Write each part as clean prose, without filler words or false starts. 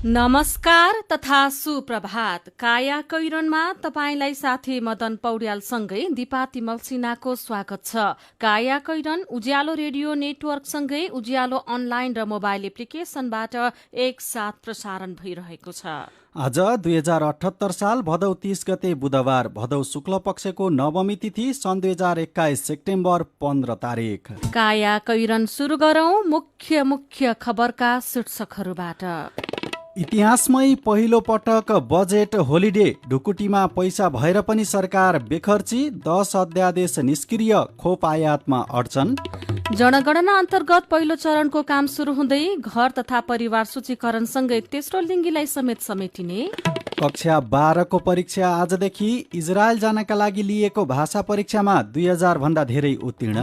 नमस्कार तथा सुप्रभात। काया कैरनमा तपाईंलाई साथी मदन पौड्यालसँगै दिपा तिमल सिन्हाको स्वागत छ। काया कैरन उज्यालो रेडियो नेटवर्कसँगै उज्यालो अनलाइन र मोबाइल एप्लिकेशनबाट एकसाथ प्रसारण भइरहेको छ। आज 2078 साल भदौ 30 गते बुधबार, भदौ शुक्ल पक्षको नवमी तिथि, सन् 2021 सेप्टेम्बर 15 तारिक। काया कैरन सुरु गरौं मुख्य खबरका शीर्षकहरूबाट। इतिहासमै पहिलो पटक बजेट होलिडे, ढुकुटीमा पैसा भएर पनि सरकार बेखर्ची, 10 अध्यादेश निष्क्रिय, खोप आयातमा अड्चन। जनगणना अन्तर्गत पहिलो चरणको काम सुरु हुँदै घर तथा परिवार सूचीकरणसँगै तेस्रो लिङ्गीलाई समेटिने। कक्षा 12 को परीक्षा आजदेखि। इजरायल जानका लागि लिएको भाषा परीक्षामा 2000 भन्दा धेरै उत्तीर्ण।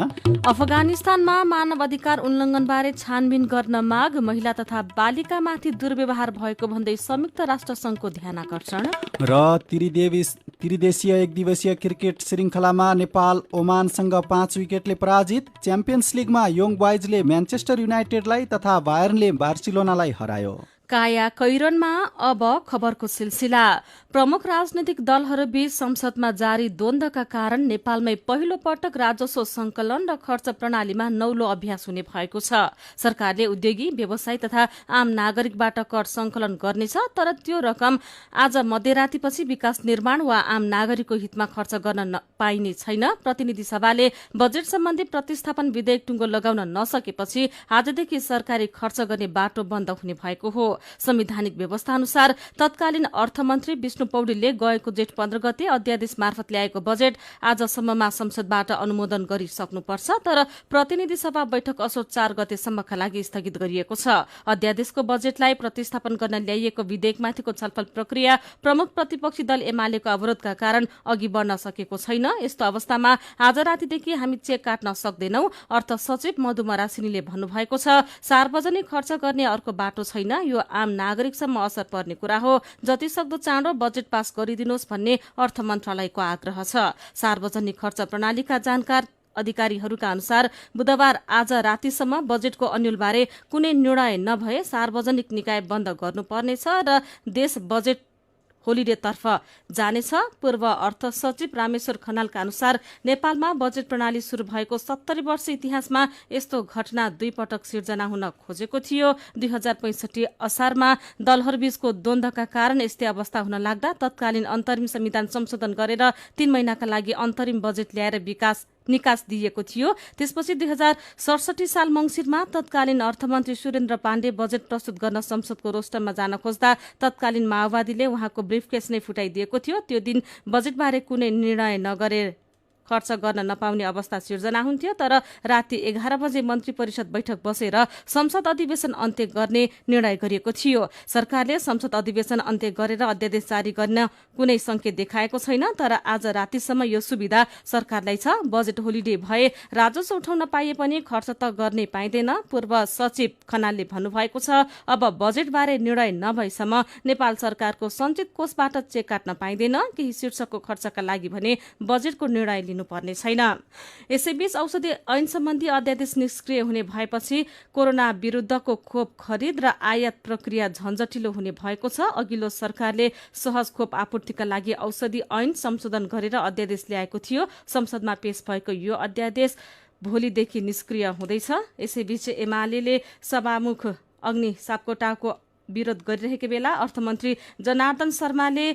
अफगानिस्तानमा मानव अधिकार उल्लङ्घनबारे छानबिन गर्न माग, महिला तथा बालिकामाथि दुर्व्यवहार भएको भन्दै संयुक्त राष्ट्र संघको ध्यानाकर्षण। र त्रिदेशीय एकदिवसीय क्रिकेट श्रृङ्खलामा नेपाल ओमानसँग 5 विकेटले पराजित। च्याम्पियन्स लिगमा योङ बोइजले म्यान्चेस्टर युनाइटेडलाई तथा बायर्नले बार्सिलोनालाई हरायो। काया कैरनमा अब खबरको सिलसिला। प्रमुख राजनैतिक दलहरूबीच संसदमा जारी द्वन्द्वका कारण नेपालमै पहिलो पटक राजस्व संकलन र खर्च प्रणालीमा नौलो अभ्यास हुने भएको छ। सरकारले उद्योगी, व्यवसायी तथा आम नागरिकबाट कर संकलन गर्नेछ, तर त्यो रकम आज मध्यरातीपछि विकास निर्माण वा आम नागरिकको हितमा खर्च गर्न पाइने छैन। प्रतिनिधि सभाले बजेट सम्बन्धी प्रतिस्थापन विधेयक टुङ्गो लगाउन नसकेपछि आजदेखि सरकारी खर्च गर्ने बाटो बन्द हुने भएको हो। संवैधानिक व्यवस्था अनुसार तत्कालीन अर्थमन्त्री विष्णु पौडेलले गएको जेठ 15 गते अध्यादेश मार्फत ल्याएको बजेट आजसम्ममा संसदबाट अनुमोदन गरिसक्नुपर्छ, तर प्रतिनिधि सभा बैठक असोज 4 गतेसम्मका लागि स्थगित गरिएको छ। अध्यादेशको बजेटलाई प्रतिस्थापन गर्न ल्याइएको विधेयकमाथिको छलफल प्रक्रिया प्रमुख प्रतिपक्षी दल एमालेको अवरोधका कारण अघि बढ्न सकेको छैन। यस्तो अवस्थामा आज रातिदेखि हामी चेक काट्न सक्दैनौ। अर्थ सचिव मधु मरासिनीले भन्नुभएको छ, सार्वजनिक खर्च गर्ने अर्को बाटो छैन, यो आम नागरिकसम्म असर पर्ने कुरा हो। जति सक्दो चाँडो बजेट पास गरिदिनुहोस् भन्ने अर्थ मन्त्रालयको आग्रह छ। सार्वजनिक खर्च प्रणालीका जानकार अधिकारीहरूका अनुसार बुधबार आज रातिसम्म बजेटको अन्यलबारे कुनै निर्णय नभए सार्वजनिक निकाय बन्द गर्नुपर्नेछ र देश बजेट होलिडेतर्फ जानेछ। पूर्व अर्थ सचिव रामेश्वर खनालका अनुसार नेपालमा बजेट प्रणाली शुरू भएको 70 वर्ष इतिहासमा यस्तो घटना 2 पटक सिर्जना हुन खोजेको थियो। 2065 असारमा दलहरूबीचको द्वन्द्वका कारण यस्तै अवस्था हुन लाग्दा तत्कालीन अन्तरिम संविधान संशोधन गरेर 3 महिनाका लागि अन्तरिम बजेट ल्याएर निकास दिएको थियो। त्यसपछि 2067 साल मंसिरमा तत्कालीन अर्थमन्त्री सुरेन्द्र पाण्डे बजेट प्रस्तुत गर्न संसदको रोस्टरमा जान खोज्दा तत्कालीन माओवादीले उहाँको ब्रिफकेस नै फुटाइदिएको थियो। त्यो दिन बजेटबारे कुनै निर्णय नगरे खर्च गर्न नपाउने अवस्था सिर्जना हुन्थ्यो, तर राति 11 बजे मन्त्री परिषद बैठक बसेर संसद अधिवेशन अन्त्य गर्ने निर्णय गरिएको थियो। सरकारले संसद अधिवेशन अन्त्य गरेर अध्यादेश जारी गर्न कुनै संकेत देखाएको छैन, तर आज रातिसम्म यो सुविधा सरकारलाई छ। बजेट होलिडे भए राजस्व उठाउन पाइए पनि खर्च त गर्ने पाइँदैन। पूर्व सचिव खनालले भन्नुभएको छ, अब बजेटबारे निर्णय नभएसम्म नेपाल सरकारको सञ्चित कोषबाट चेक काट्न पाइँदैन। केही शीर्षकको खर्चका लागि भने बजेटको निर्णय पर्ने छैन। यसैबीच औषधि ऐन सम्बन्धी अध्यादेश निष्क्रिय हुने भएपछि कोरोना विरुद्धको खोप खरिद र आयात प्रक्रिया झन्झटिलो हुने भएको छ। अघिल्लो सरकारले सहज खोप आपूर्तिका लागि औषधि ऐन संशोधन गरेर अध्यादेश ल्याएको थियो। संसदमा पेश भएको यो अध्यादेश भोलिदेखि निष्क्रिय हुँदैछ। यसैबीच एमाले सभामुख अग्नि सापकोटाको विरोध गरिरहेको बेला अर्थमन्त्री जनार्दन शर्माले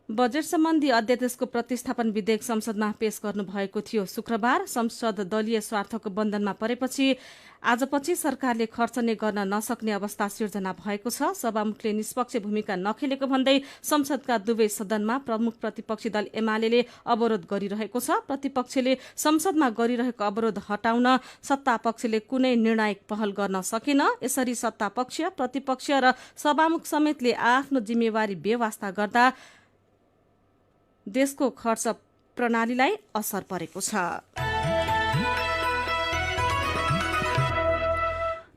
बजेट सम्बन्धी अध्यादेशको प्रतिस्थापन विधेयक संसदमा पेश गर्नुभएको थियो। शुक्रबार संसद दलीय स्वार्थको बन्धनमा परेपछि आजपछि सरकारले खर्च नै गर्न नसक्ने अवस्था सिर्जना भएको छ। सभामुखले निष्पक्ष भूमिका नखेलेको भन्दै संसदका दुवै सदनमा प्रमुख प्रतिपक्षी दल एमाले अवरोध गरिरहेको छ। प्रतिपक्षले संसदमा गरिरहेको अवरोध हटाउन सत्तापक्षले कुनै निर्णायक पहल गर्न सकेन। यसरी सत्तापक्ष, प्रतिपक्ष र सभामुख समेतले आफ्नो जिम्मेवारी बेवास्ता गर्दा देशको खर्च प्रणालीलाई असर परेको छ।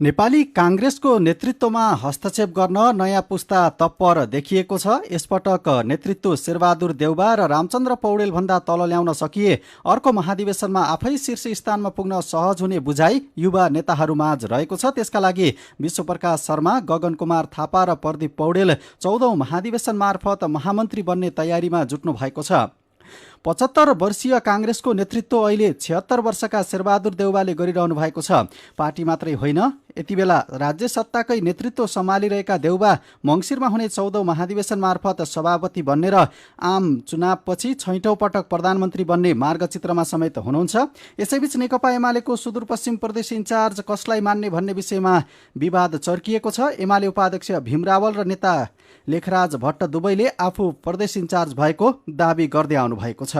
नेपाली काङ्ग्रेसको नेतृत्वमा हस्तक्षेप गर्न नयाँ पुस्ता तत्पर देखिएको छ। यसपटक नेतृत्व शेरबहादुर देउबा र रामचन्द्र पौडेल भन्दा तल ल्याउन सकिए अर्को महाधिवेशनमा आफै शीर्ष स्थानमा पुग्न सहज हुने बुझाइ युवा नेताहरूमाझ रहेको छ। त्यसका लागि विश्वप्रकाश शर्मा, गगन कुमार थापा र प्रदीप पौडेल 14औं महाधिवेशन मार्फत महामन्त्री बन्ने तयारीमा जुट्नु भएको छ। 75 वर्षीय काङ्ग्रेसको नेतृत्व अहिले 76 वर्षका शेरबहादुर देउबाले गरिरहनु भएको छ। पार्टी मात्रै होइन, यति बेला राज्य सत्ताकै नेतृत्व सम्हालिरहेका देउबा मङ्सिरमा हुने 14औं महाधिवेशन मार्फत सभापति बन्ने र आम चुनावपछि 6औं पटक प्रधानमन्त्री बन्ने मार्गचित्रमा समेत हुनुहुन्छ। यसैबीच नेकपा एमालेको सुदूरपश्चिम प्रदेश इन्चार्ज कसलाई मान्ने भन्ने विषयमा विवाद चर्किएको छ। एमाले उपाध्यक्ष भीम रावल र नेता लेखराज भट्ट दुवैले आफू प्रदेश इन्चार्ज भएको दावी गर्दै आउनु भएको छ।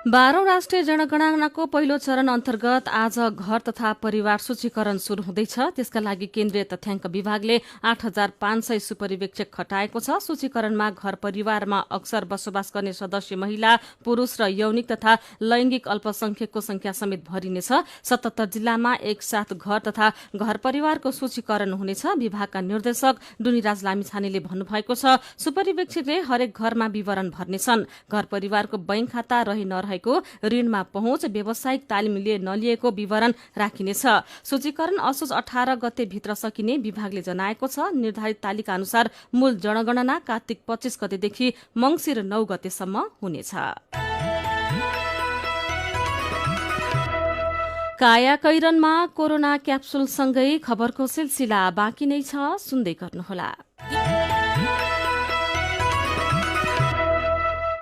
12औं राष्ट्रिय जनगणनाको पहिलो चरण अन्तर्गत आज घर तथा परिवार सूचीकरण शुरू हुँदैछ। त्यसका लागि केन्द्रीय तथ्याङ्क विभागले 8500 सुपरिवेक्षक खटाएको छ। सूचीकरणमा घर परिवारमा अक्सर बसोबास गर्ने सदस्य महिला, पुरूष र यौनिक तथा लैंगिक अल्पसंख्यकको संख्या समेत भरिनेछ। 77 जिल्लामा एकसाथ घर तथा घर परिवारको सूचीकरण हुनेछ। विभागका निर्देशक डुनिराज लामिछानेले भन्नुभएको छ, सुपरिवेक्षकले हरेक घरमा विवरण भर्नेछन्। घर परिवारको बैंक खाता रही नरहेको, ऋणमा पहुँच, व्यावसायिक तालिम लिए नलिएको विवरण राखिनेछ। सूचीकरण असोज 18 गते भित्र सकिने विभागले जनाएको छ। निर्धारित तालिका अनुसार मूल जनगणना कार्तिक 25 गतेदेखि मंसिर 9 गतेसम्म हुनेछ। कायाकैरनमा कोरोना क्याप्सुलसँगै खबरको सिलसिला बाँकी नै छ, सुन्दै गर्नुहोला।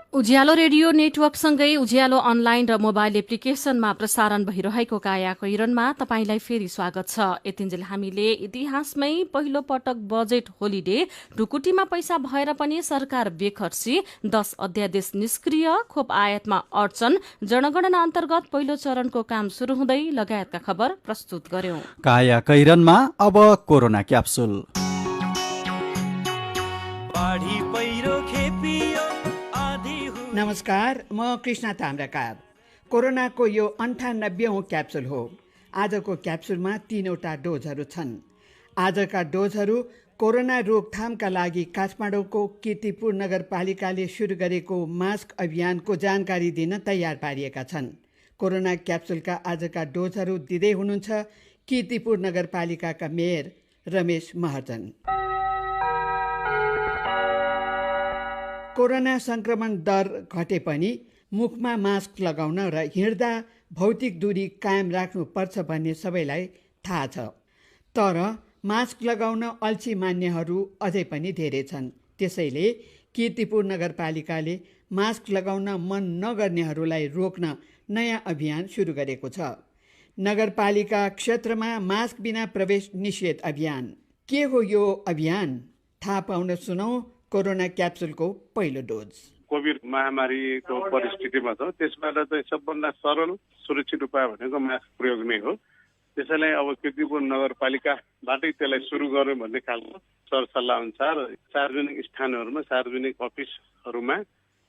उज्यालो रेडियो नेटवर्कसँगै उज्यालो अनलाइन र मोबाइल एप्लिकेशनमा प्रसारण भइरहेको कायाकैरनमा तपाईंलाई फेरि स्वागत छ। यतिन्जेल हामीले इतिहासमै पहिलो पटक बजेट होलिडे, ढुकुटीमा पैसा भएर पनि सरकार बेखर्सी, 10 अध्यादेश निष्क्रिय, खोप आयातमा अडचन, जनगणना अन्तर्गत पहिलो चरणको काम शुरू हुँदै लगायतका खबर प्रस्तुत गर्यौं। कायाकैरनमा अब कोरोना क्याप्सुल। नमस्कार, म कृष्ण ताम्राकार। कोरोनाको यो 98औं क्याप्सुल हो। आजको क्याप्सुलमा 3वटा डोजहरू छन्। आजका डोजहरू कोरोना रोकथामका लागि काठमाडौँको कीर्तिपुर नगरपालिकाले सुरु गरेको मास्क अभियानको जानकारी दिन तयार पारिएका छन्। कोरोना क्याप्सुलका आजका डोजहरू दिँदै हुनुहुन्छ कीर्तिपुर नगरपालिकाका मेयर रमेश महर्जन। कोरोना संक्रमण दर घटे पनि मुखमा मास्क लगाउन र हिँड्दा भौतिक दूरी कायम राख्नुपर्छ भन्ने सबैलाई थाहा छ। तर मास्क लगाउन अल्छी मान्नेहरू अझै पनि धेरै छन्। त्यसैले कीर्तिपुर नगरपालिकाले मास्क लगाउन मन नगर्नेहरूलाई रोक्न नयाँ अभियान सुरु गरेको छ। नगरपालिका क्षेत्रमा मास्क बिना प्रवेश निषेध अभियान। के हो यो अभियान? थाहा पाउन सुनौ कोरोना क्याप्सुलको पहिलो डोज। कोभिड महामारीको परिस्थितिमा छ, त्यसबाट चाहिँ सबभन्दा सरल सुरक्षित उपाय भनेको मास्क प्रयोग नै हो। त्यसैले अब कीर्तिपुर नगरपालिकाबाटै त्यसलाई सुरु गर्यो भन्ने खालको सरसल्लाह अनुसार सार्वजनिक स्थानहरूमा, सार्वजनिक अफिसहरूमा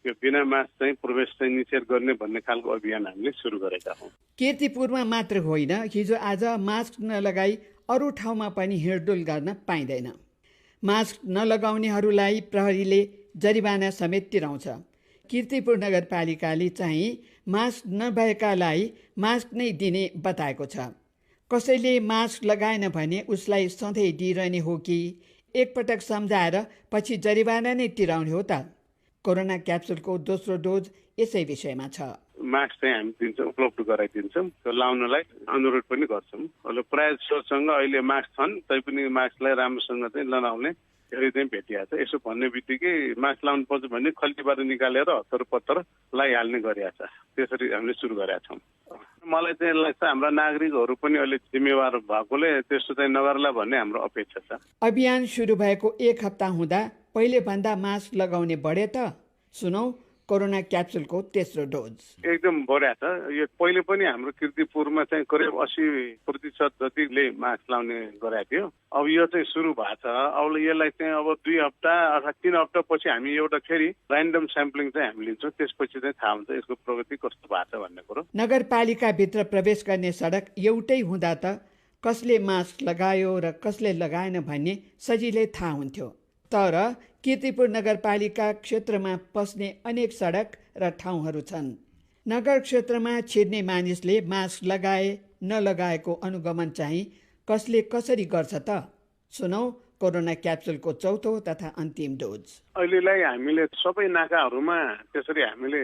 यो बिना मास्क चाहिँ प्रवेश चाहिँ निषेध गर्ने भन्ने खालको अभियान हामीले सुरु गरेका हौँ। कीर्तिपुरमा मात्र होइन, हिजो आज मास्क नलगाई अरू ठाउँमा पनि हिँडडुल गर्न पाइँदैन। मास्क नलगाउनेहरूलाई प्रहरीले जरिवाना समेत तिराउँछ। कीर्तिपुर नगरपालिकाले चाहिँ मास्क नभएकालाई मास्क नै दिने बताएको छ। कसैले मास्क लगाएन भने उसलाई सधैँ दिइरहने हो कि एकपटक सम्झाएर पछि जरिवाना नै तिराउने हो त? कोरोना क्याप्सुलको दोस्रो डोज यसै विषयमा छ। मास्क चाहिँ हामी दिन्छौँ, उपलब्ध गराइदिन्छौँ, त्यो लाउनलाई अनुरोध पनि गर्छौँ। अहिले प्रायः जसोसँग अहिले मास्क छन् तैपनि मास्कलाई राम्रोसँग चाहिँ नलाउने धेरै चाहिँ भेटिया छ। यसो भन्ने बित्तिकै मास्क लाउनु पर्छ भने खल्तीबाट निकालेर हतार पत्तर लगाइहाल्ने गरिया छ। त्यसरी हामीले सुरु गरेका छौँ। मलाई चाहिँ लाग्छ हाम्रा नागरिकहरू पनि अहिले जिम्मेवार भएकोले त्यस्तो चाहिँ नगर्ला भन्ने हाम्रो अपेक्षा छ। अभियान सुरु भएको 1 हप्ता हुँदा पहिले भन्दा मास्क लगाउने बढे त? सुनौ कोरोना क्याप्सुलको तेस्रो डोज। एकदम बढ्या छ। यो पहिले पनि हाम्रो कीर्तिपुरमा चाहिँ करिब 80% जतिले मास्क लाउने गरेको थियो। अब यो चाहिँ सुरु भएको छ। अब यसलाई चाहिँ अब 2 हप्ता अथवा 3 हप्ता पछि हामी एउटा फेरि र्यान्डम स्याम्पलिङ चाहिँ हामी लिन्छौँ। त्यसपछि चाहिँ थाहा हुन्छ यसको प्रगति कस्तो भएको छ भन्ने कुरो। नगरपालिकाभित्र प्रवेश गर्ने सडक एउटै हुँदा त कसले मास्क लगायो र कसले लगाएन भन्ने सजिलै थाहा हुन्थ्यो। तर कीर्तिपुर नगरपालिका क्षेत्रमा पस्ने अनेक सडक र ठाउँहरू छन्। नगर क्षेत्रमा छिर्ने मानिसले मास्क लगाए नलगाएको अनुगमन चाहिँ कसले कसरी गर्छ त? सुनौ कोरोना क्याप्सुलको चौथो तथा अन्तिम डोज। अहिलेलाई हामीले सबै नाकाहरूमा त्यसरी हामीले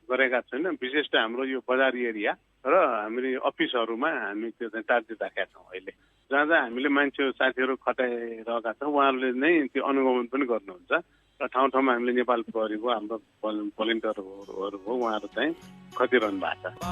गरेका छैन। विशेष त हाम्रो यो बजार एरिया र हामीले अफिसहरूमा हामी त्यो चाहिँ टार्गेट राखेका छौँ। अहिले जहाँ जहाँ हामीले मान्छे साथीहरू खटाइरहेका छौँ उहाँहरूले नै त्यो अनुगमन पनि गर्नुहुन्छ र ठाउँ ठाउँमा हामीले नेपाल प्रहरीको हाम्रो भोलिन्टियरहरू हो उहाँहरू चाहिँ खटिरहनु भएको छ।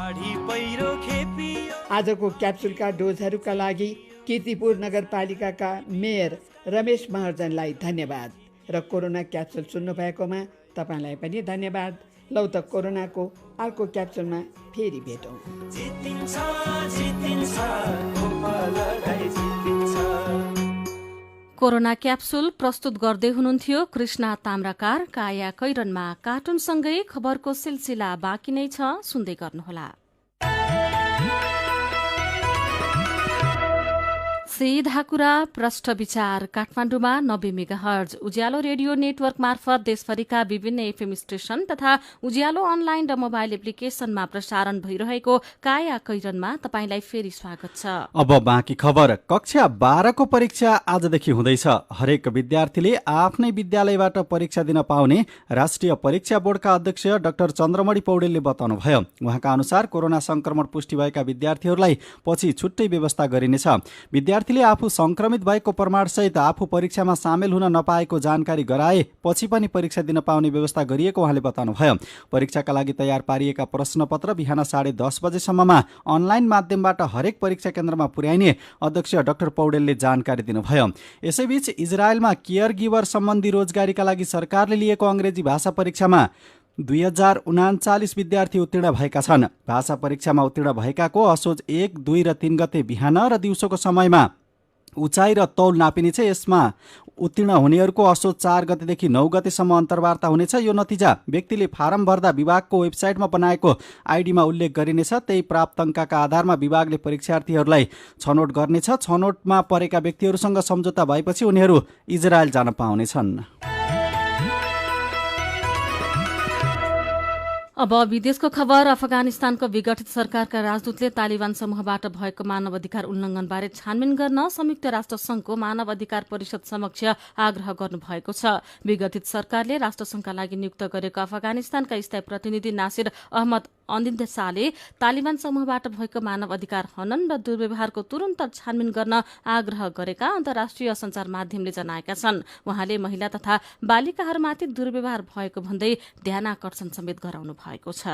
आजको क्याप्सुलका डोजहरूका लागि कीर्तिपुर नगरपालिकाका मेयर रमेश महर्जनलाई धन्यवाद र कोरोना क्याप्सुल सुन्नुभएकोमा तपाईँलाई पनि धन्यवाद। लौ त कोरोनाको अर्को क्याप्सुलमा फेरि भेटौँ। कोरोना क्याप्सुल प्रस्तुत गर्दै हुनुहुन्थ्यो कृष्णा ताम्राकार। काया कैरनमा कार्टुनसँगै खबरको सिलसिला बाँकी नै छ, सुन्दै गर्नुहोला। सीधा कुरा प्रष्ट विचार काठमाडौँमा 90 मेगाहर्ज उज्यालो रेडियो नेटवर्क मार्फत देशभरिका विभिन्न एफएम स्टेशन तथा उज्यालो अनलाइन र मोबाइल एप्लिकेशनमा प्रसारण भइरहेको काया कैरनमा तपाईंलाई फेरि स्वागत छ। अब बाँकी खबर। कक्षा 12 को परीक्षा आजदेखि हुँदैछ। हरेक विद्यार्थीले आफ्नै विद्यालयबाट परीक्षा दिन पाउने राष्ट्रिय परीक्षा बोर्डका अध्यक्ष डाक्टर चन्द्रमणि पौडेलले बताउनुभयो। उहाँका अनुसार कोरोना संक्रमण पुष्टि भएका विद्यार्थीहरूलाई पछि छुट्टै व्यवस्था गरिनेछ। विद्यार्थीले आफू संक्रमित भएको प्रमाणसहित आफू परीक्षामा सामेल हुन नपाएको जानकारी गराए पछि पनि परीक्षा दिन पाउने व्यवस्था गरिएको उहाँले बताउनुभयो। परीक्षाका लागि तयार पारिएका प्रश्नपत्र बिहान 10:30 बजेसम्ममा अनलाइन माध्यमबाट हरेक परीक्षा केन्द्रमा पुर्याइने अध्यक्ष डाक्टर पौडेलले जानकारी दिनुभयो। यसैबीच इजरायलमा केयर गिवर सम्बन्धी रोजगारीका लागि सरकारले लिएको अंग्रेजी भाषा परीक्षामा 2039 विद्यार्थी उत्तीर्ण भएका छन्। भाषा परीक्षामा उत्तीर्ण भएकाको असोज 1, 2 र 3 गते बिहान र दिउँसोको समयमा उचाइ र तौल नापिनेछ। यसमा उत्तीर्ण हुनेहरूको असोज 4 गतेदेखि 9 गतेसम्म अन्तर्वार्ता हुनेछ। यो नतिजा व्यक्तिले फारम भर्दा विभागको वेबसाइटमा बनाएको आइडीमा उल्लेख गरिनेछ। त्यही प्राप्त अङ्कका आधारमा विभागले परीक्षार्थीहरूलाई छनौट गर्नेछ। छनौटमा परेका व्यक्तिहरूसँग सम्झौता भएपछि उनीहरू इजरायल जान पाउनेछन्। अब विदेशको खबर। अफगानिस्तानको विघटित सरकारका राजदूतले तालिबान समूहबाट भएको मानव अधिकार उल्लंघनबारे छानबिन गर्न संयुक्त राष्ट्र संघको मानव अधिकार परिषद समक्ष आग्रह गर्नुभएको छ। विघटित सरकारले राष्ट्रसंघका लागि नियुक्त गरेको अफगानिस्तानका स्थायी प्रतिनिधि नासिर अहमद अन्दिशाले तालिबान समूहबाट भएको मानव अधिकार हनन र दुर्व्यवहारको तुरन्त छानबिन गर्न आग्रह गरेका अन्तर्राष्ट्रिय सञ्चार माध्यमले जनाएका छन्। उहाँले महिला तथा बालिकाहरूमाथि दुर्व्यवहार भएको भन्दै ध्यानाकर्षण समेत गराउनु भएको छ।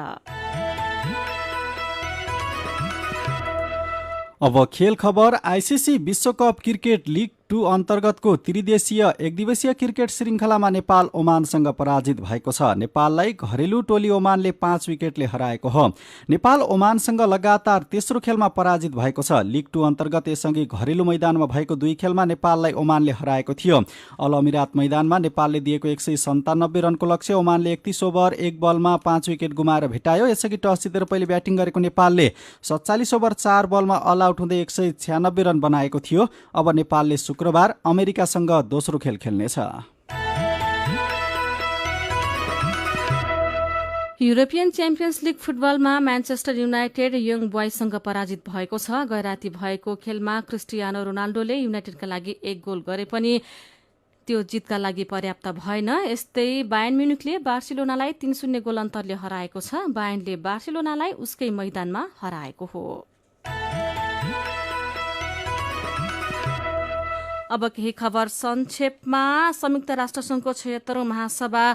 अब खेल खबर। आइसिसी विश्वकप क्रिकेट लीग 2 अन्तर्गतको त्रिदेशीय एकदिवसीय क्रिकेट श्रृङ्खलामा नेपाल ओमानसँग पराजित भएको छ। नेपाललाई घरेलु टोली ओमानले 5 विकेटले हराएको हो। नेपाल ओमानसँग लगातार तेस्रो खेलमा पराजित भएको छ। लीग 2 अन्तर्गत यसअघि घरेलु मैदानमा भएको 2 खेलमा नेपाललाई ओमानले हराएको थियो। अल अमिरात मैदानमा नेपालले दिएको 197 रनको लक्ष्य ओमानले 31 ओभर 1 बलमा 5 विकेट गुमाएर भेटायो। यसअघि टस जितेर पहिले ब्याटिङ गरेको नेपालले 47 ओभर 4 बलमा अल आउट हुँदै 196 रन बनाएको थियो। अब नेपालले शुक्रबार अमेरिकासँग दोस्रो खेल खेल्नेछ। युरोपियन च्याम्पियन्स लीग फुटबलमा म्यान्चेस्टर युनाइटेड यङ बोइजसँग पराजित भएको छ। गैराती भएको खेलमा क्रिस्टियानो रोनाल्डोले युनाइटेडका लागि 1 गोल गरे पनि त्यो जितका लागि पर्याप्त भएन। यस्तै बायर्न म्युनिखले बार्सिलोनालाई 3-0 गोल अन्तरले हराएको छ। बायर्नले बार्सिलोनालाई उसकै मैदानमा हराएको हो। अब केही खबर संक्षेपमा। संयुक्त राष्ट्रसंघको 76औं महासभा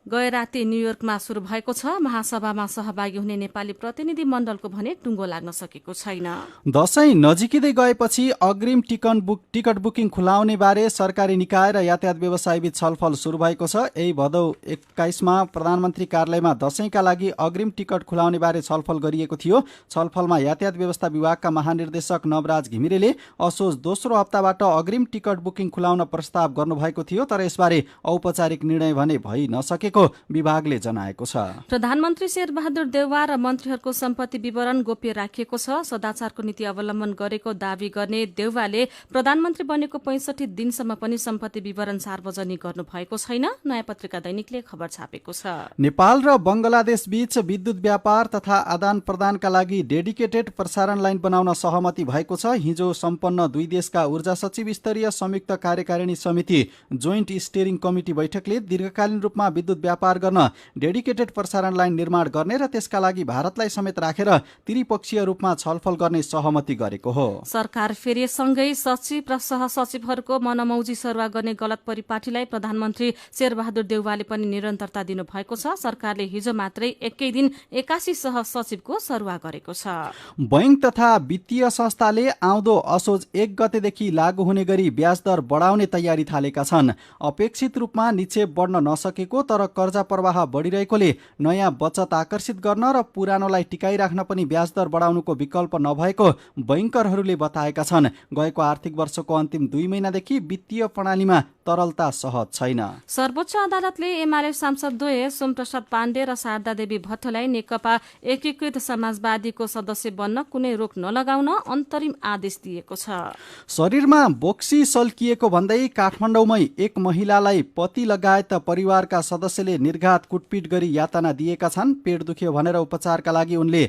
गए राति न्युयोर्कमा शुरू भएको छ। महासभामा सहभागी हुने नेपाली प्रतिनिधि मण्डलको भने टुङ्गो लाग्न सकेको छैन। दशैं नजिकिँदै गएपछि अग्रिम टिकट बुकिङ खुलाउने बारे सरकारी निकाय र यातायात व्यवसायीबीच छलफल शुरू भएको छ। यही भदौ 21मा प्रधानमन्त्री कार्यालयमा दशैंका लागि अग्रिम टिकट खुलाउने बारे छलफल गरिएको थियो। छलफलमा यातायात व्यवस्था विभागका महानिर्देशक नवराज घिमिरेले असोज दोस्रो हप्ताबाट अग्रिम टिकट बुकिङ खुलाउन प्रस्ताव गर्नुभएको थियो, तर यसबारे औपचारिक निर्णय भने भइ नसकेको विभागले जनाएको छ। प्रधानमन्त्री शेरबहादुर देउवा र मन्त्रीहरूको सम्पत्ति विवरण गोप्य राखिएको छ। सदाचारको नीति अवलम्बन गरेको दावी गर्ने देउवाले प्रधानमन्त्री बनेको 65 दिनसम्म पनि सम्पत्ति विवरण सार्वजनिक गर्नु भएको छैन। नयाँ पत्रिका दैनिकले खबर छापेको छ। नेपाल र बंगलादेश बीच विद्युत व्यापार तथा आदान प्रदानका लागि डेडिकेटेड प्रसारण लाइन बनाउन सहमति भएको छ। हिजो सम्पन्न दुई देशका ऊर्जा सचिव स्तरीय संयुक्त कार्यकारिणी समिति जोइन्ट स्टियरिङ कमिटी बैठकले दीर्घकालीन रूपमा विद्युत व्यापार गर्न डेडिकेटेड प्रसारण लाइन निर्माण गर्ने र त्यसका लागि भारतलाई समेत राखेर त्रिपक्षीय रूपमा छलफल गर्ने सहमति गरेको हो। सरकार फेरिसँगै सचिव र सहसचिवहरूको मनमौजी सरुवा गर्ने गलत परिपाटीलाई प्रधानमन्त्री शेरबहादुर देउवाले पनि निरन्तरता दिनु भएको छ। सरकारले हिजो मात्रै एकै दिन 81 सहसचिवको सरुवा गरेको छ। बैंक तथा वित्तीय संस्थाले आउँदो असोज 1 गतेदेखि लागू हुने गरी ब्याज दर बढाउने तयारी थालेका छन्। अपेक्षित रूपमा निक्षेप बढ्न नसकेको तर कर्जा प्रवाह बढिरहेकोले नयाँ बचत आकर्षित गर्न र पुरानोलाई टिकाइराख्न पनि ब्याज दर बढाउनुको विकल्प नभएको बैंकरहरूले बताएका छन्। गएको आर्थिक वर्षको अन्तिम 2 महिनादेखि वित्तीय प्रणालीमा तरलता सहज छैन। सर्वोच्च अदालतले एमाले सांसदद्वय सोमप्रसाद पाण्डे र शारदा देवी भट्टलाई नेकपा एकीकृत समाजवादीको सदस्य बन्न कुनै रोक नलगाउन अन्तरिम आदेश दिएको छ। शरीरमा बोक्सी सल्किएको भन्दै काठमाडौँमै एक महिलालाई पति लगायत परिवारका सदस्यले निर्घात कुटपिट गरी यातना दिएका छन्। पेट दुख्यो भनेर उपचारका लागि उनले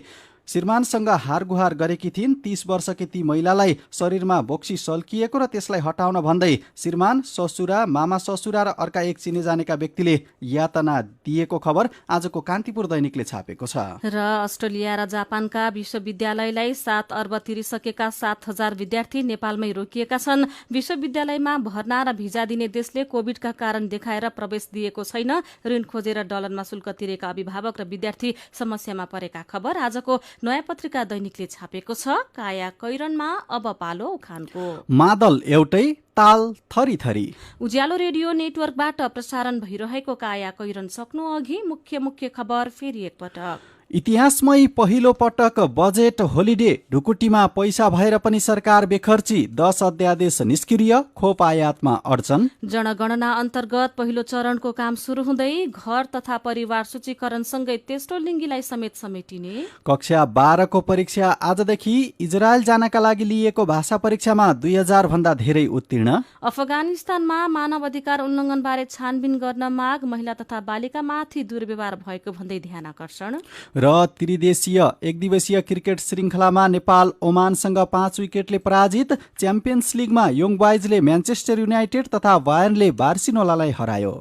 श्रीमानसँग हारगुहार गरेकी थिइन्। 30 वर्षकी ती महिलालाई शरीरमा बोक्सी सल्किएको र त्यसलाई हटाउन भन्दै श्रीमान, ससुरा, मामा ससुरा र अर्का एक चिने जानेका व्यक्तिले यातना दिएको खबर आजको कान्तिपुर दैनिकले छापेको छ। र अस्ट्रेलिया र जापानका विश्वविद्यालयलाई 7 अर्ब तिरिसकेका 7,000 विद्यार्थी नेपालमै रोकिएका छन्। विश्वविद्यालयमा भर्ना र भिजा दिने देशले कोभिडका कारण देखाएर प्रवेश दिएको छैन। ऋण खोजेर डलरमा शुल्क तिरेका अभिभावक र विद्यार्थी समस्यामा परेका खबर आजको नयाँ पत्रिका दैनिकले छापेको छ। काया कैरनमा अब पालो उखानको। मादल एउटै, ताल थरी थरी। उज्यालो रेडियो नेटवर्कबाट प्रसारण भइरहेको काया कैरन सक्नु अघि मुख्य खबर फेरि एकपटक। इतिहासमै पहिलो पटक बजेट होलिडे ढुकुटीमा पैसा भएर पनि सरकार बेखर्ची। 10 अध्यादेश निष्क्रिय, खोप आयातमा अडचन। जनगणना अन्तर्गत पहिलो चरणको काम शुरू हुँदै घर तथा परिवार सूचीकरणसँगै तेस्रो लिङ्गीलाई समेत समेटिने। कक्षा 12 को परीक्षा आजदेखि। इजरायल जानका लागि लिएको भाषा परीक्षामा 2000 भन्दा धेरै उत्तीर्ण। अफगानिस्तानमा मानव अधिकार उल्लङ्घनबारे छानबिन गर्न माग। महिला तथा बालिकामाथि दुर्व्यवहार भएको भन्दै ध्यान आकर्षण। र त्रिदेशीय एकदिवसीय क्रिकेट श्रृङ्खलामा नेपाल ओमानसँग 5 विकेटले पराजित। च्याम्पियन्स लिगमा योङ बोइजले म्यान्चेस्टर युनाइटेड तथा बायर्नले बार्सिलोनालाई हरायो।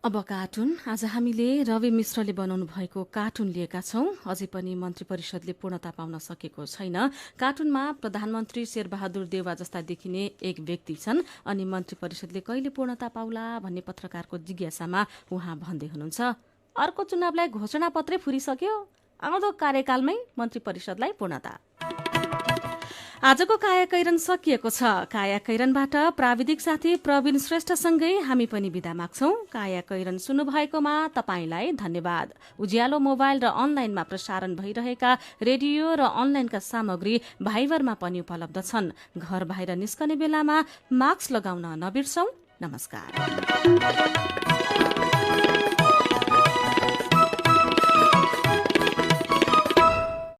अब कार्टुन। आज हामीले रवि मिश्रले बनाउनु भएको कार्टुन लिएका छौं। अझै पनि मन्त्री परिषदले पूर्णता पाउन सकेको छैन। कार्टुनमा प्रधानमन्त्री शेरबहादुर देउवा जस्ता देखिने एक व्यक्ति छन् अनि मन्त्री परिषदले कहिले पूर्णता पाउला भन्ने पत्रकारको जिज्ञासामा उहाँ भन्दै हुनुहुन्छ, अर्को चुनावलाई घोषणा पत्रै फुरिसक्यो, आउँदो कार्यकालमै मन्त्री परिषदलाई पूर्णता। आजको काया कैरन सकिएको छ। काया कैरनबाट प्राविधिक साथी प्रवीण श्रेष्ठसँगै हामी पनि बिदा माग्छौं। काया कैरन सुन्नुभएकोमा तपाईंलाई धन्यवाद। उज्यालो मोबाइल र अनलाइनमा प्रसारण भइरहेका रेडियो र अनलाइनका सामग्री भाइबरमा पनि उपलब्ध छन्। घर बाहिर निस्कने बेलामा मास्क लगाउन नबिर्सौं। नमस्कार।